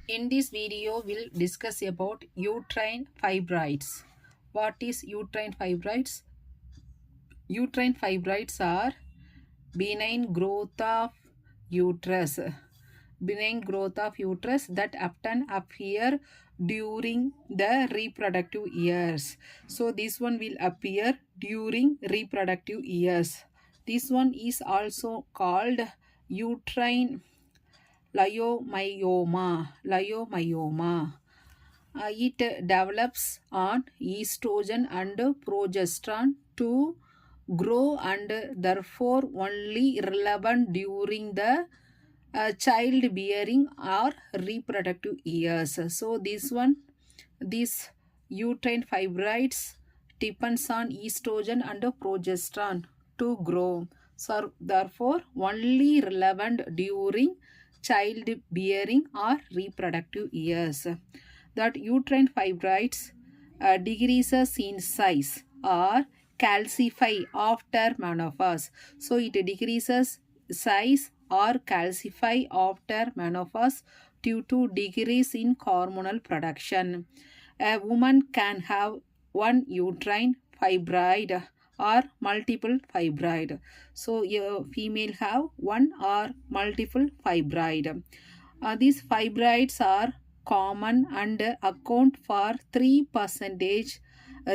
In this video, we'll discuss about uterine fibroids. What is uterine fibroids? Uterine fibroids are benign growth of uterus. Benign growth of uterus that often appear during the reproductive years. So this one will appear during reproductive years. This one is also called uterine leiomyoma. It develops on estrogen and progesterone to grow and therefore only relevant during the childbearing or reproductive years. So this uterine fibroids depends on estrogen and progesterone to grow. So therefore only relevant during childbearing or reproductive years. That uterine fibroids decreases in size or calcify after menopause. So it decreases size or calcify after menopause due to decrease in hormonal production. A woman can have one uterine fibroid or multiple fibroid. So a female have one or multiple fibroid. These fibroids are common and account for 3%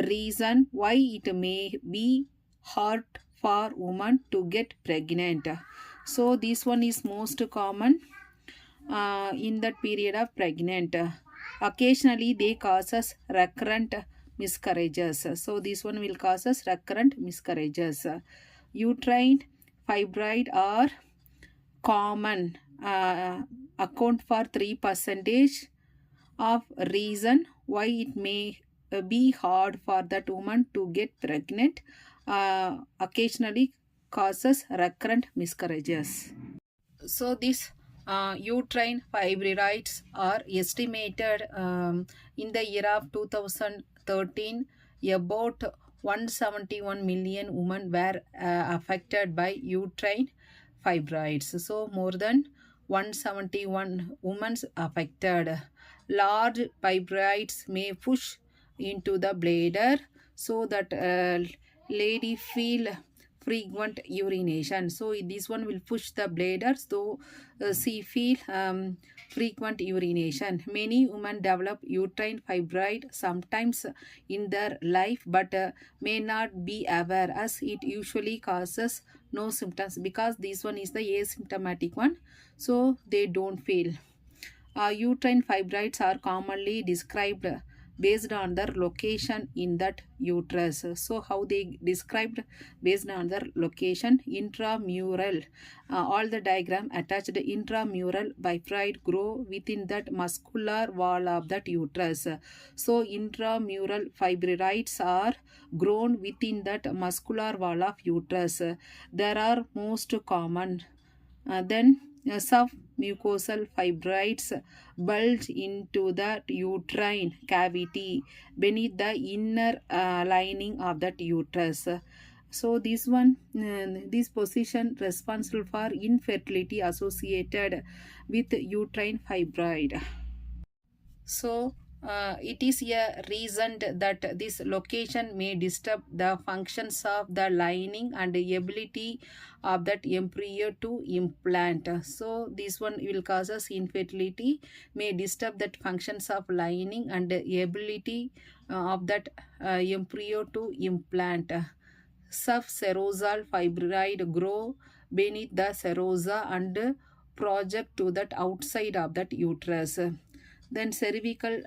reason why it may be hard for women to get pregnant. So this one is most common in that period of pregnant. Occasionally they causes recurrent miscarriages. So this one will causes recurrent miscarriages. Uterine fibroid are common, account for 3% of reason why it may be hard for that woman to get pregnant. Occasionally causes recurrent miscarriages. So this uterine fibroids are estimated in the year of 2013 about 171 million women were affected by uterine fibroids. So more than 171 women affected. Large fibroids may push into the bladder so that lady feel frequent urination. So this one will push the bladder, so she feel frequent urination. Many women develop uterine fibroid sometimes in their life, but may not be aware, as it usually causes no symptoms, because this one is the asymptomatic one, so they don't feel. Uterine fibroids are commonly described based on their location in that uterus. So how they described based on their location? Intramural. All the diagram attached intramural fibroid grow within that muscular wall of that uterus. So intramural fibroids are grown within that muscular wall of uterus. There are most common. Then submucosal fibroids bulge into the uterine cavity beneath the inner lining of that uterus. So this position responsible for infertility associated with uterine fibroid. So it is a reason that this location may disturb the functions of the lining and the ability of that embryo to implant. So this one will cause us infertility, may disturb that functions of lining and the ability of that embryo to implant. Subserosal fibroid grow beneath the serosa and project to that outside of that uterus. Then cervical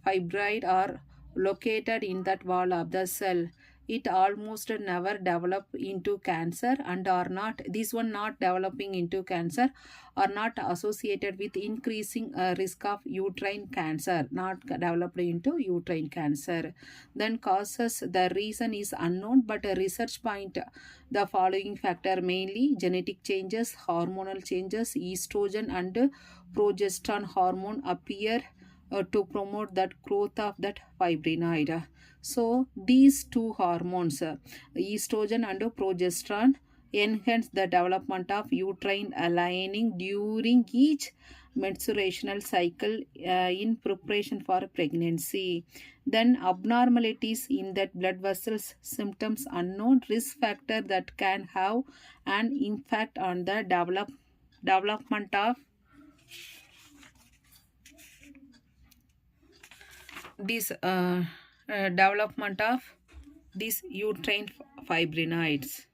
fibroid are located in that wall of the cell. It almost never develop into cancer and are not, this one not developing into cancer, are not associated with increasing risk of uterine cancer, not developed into uterine cancer. Then causes, the reason is unknown, but a research point the following factor: mainly genetic changes, hormonal changes, estrogen and progesterone hormone appear to promote that growth of that fibrinoid. So these two hormones, estrogen and progesterone, enhance the development of uterine lining during each menstruational cycle in preparation for pregnancy. Then abnormalities in that blood vessels, symptoms unknown, risk factor that can have an impact on the development of this development of these uterine fibrinoids.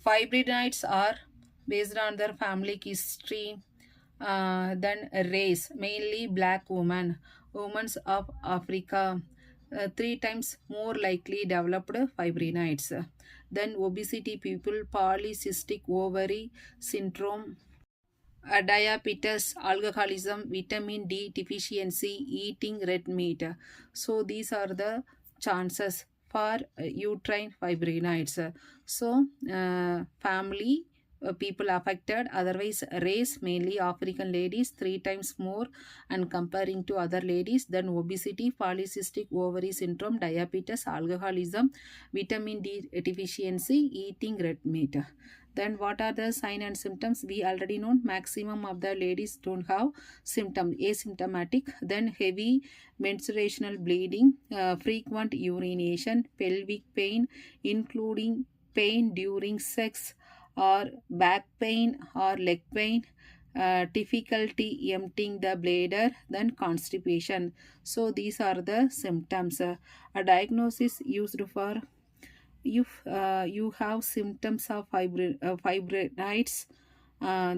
Fibrinoids are based on their family history, then race, mainly black women of Africa, three times more likely developed fibrinoids. Then obesity people, polycystic ovary syndrome, diabetes, alcoholism, vitamin D deficiency, eating red meat. So these are the chances for uterine fibrinoids. So family people affected, otherwise race, mainly African ladies, three times more, and comparing to other ladies. Then obesity, polycystic ovary syndrome, diabetes, alcoholism, vitamin D deficiency, eating red meat. Then what are the sign and symptoms? We already know maximum of the ladies don't have symptom, asymptomatic. Then heavy menstruational bleeding, frequent urination, pelvic pain, including pain during sex, or back pain or leg pain, difficulty emptying the bladder, then constipation. So these are the symptoms. A diagnosis used for if you have symptoms of fibrinoids.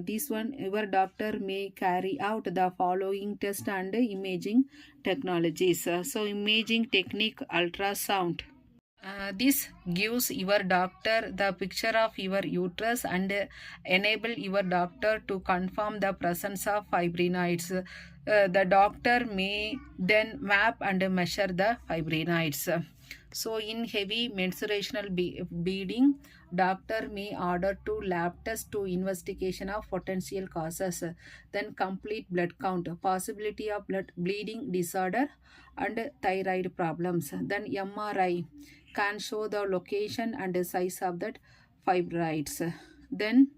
This one, your doctor may carry out the following test and imaging technologies. So imaging technique, ultrasound. This gives your doctor the picture of your uterus and enable your doctor to confirm the presence of fibrinoids. The doctor may then map and measure the fibrinoids. So in heavy menstruational bleeding, doctor may order to lab test to investigation of potential causes. Then complete blood count, possibility of blood bleeding disorder and thyroid problems. Then MRI can show the location and the size of that fibroids. Then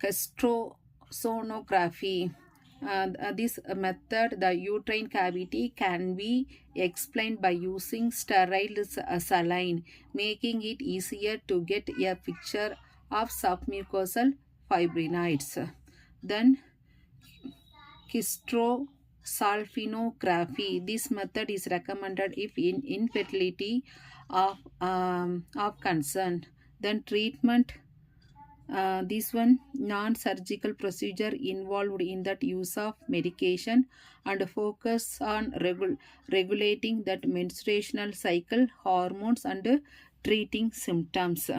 hysterosonography. This method, the uterine cavity can be explained by using sterile saline, making it easier to get a picture of submucosal fibrinoids. Then hysterosalpinography. This method is recommended if in infertility of concern. Then treatment. This one, non-surgical procedure involved in that use of medication and focus on regulating that menstruational cycle, hormones, and treating symptoms.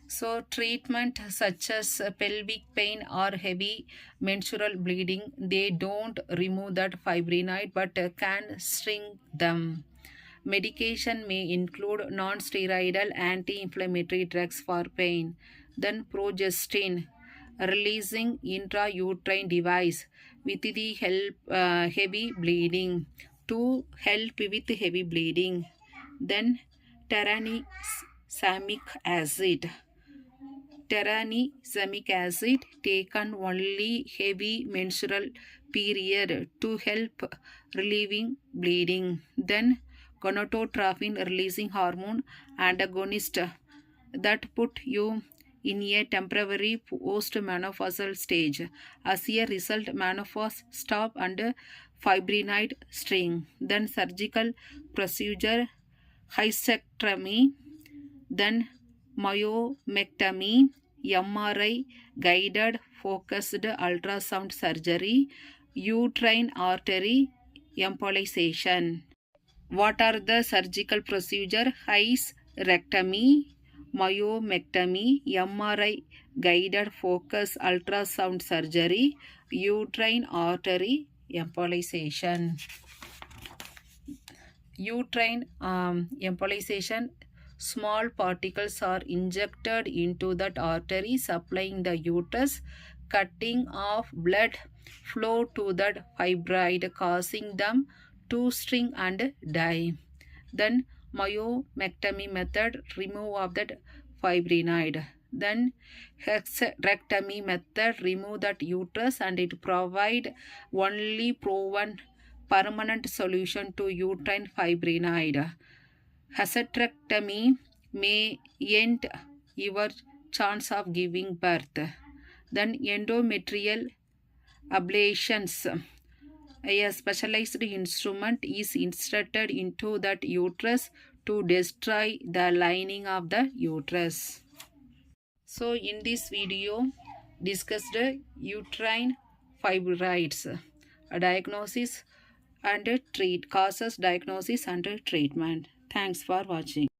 So treatment such as pelvic pain or heavy menstrual bleeding, they don't remove that fibrinoid but can shrink them. Medication may include non-steroidal anti-inflammatory drugs for pain. Then progestin, releasing intrauterine device with the help heavy bleeding to help with heavy bleeding. Then tyrannisamic acid. Tyrannisamic acid taken only heavy menstrual period to help relieving bleeding. Then gonadotropin releasing hormone antagonist that put you in a temporary post-menopausal stage. As a result, menopause stop and fibrinoid string. Then surgical procedure, hysterectomy, then myomectomy, MRI, guided focused ultrasound surgery, uterine artery embolization. What are the surgical procedure? Hysterectomy, myomectomy, MRI, guided focus ultrasound surgery, uterine artery embolization. Uterine embolization, small particles are injected into that artery supplying the uterus, cutting off blood flow to that fibroid, causing them to string and die. Then myomectomy method, remove of that fibrinoid. Then hysterectomy method, remove that uterus and it provide only proven permanent solution to uterine fibrinoid. Hysterectomy may end your chance of giving birth. Then endometrial ablations. A specialized instrument is inserted into that uterus to destroy the lining of the uterus. So in this video discussed uterine fibroids, diagnosis and treat causes, diagnosis and treatment. Thanks for watching.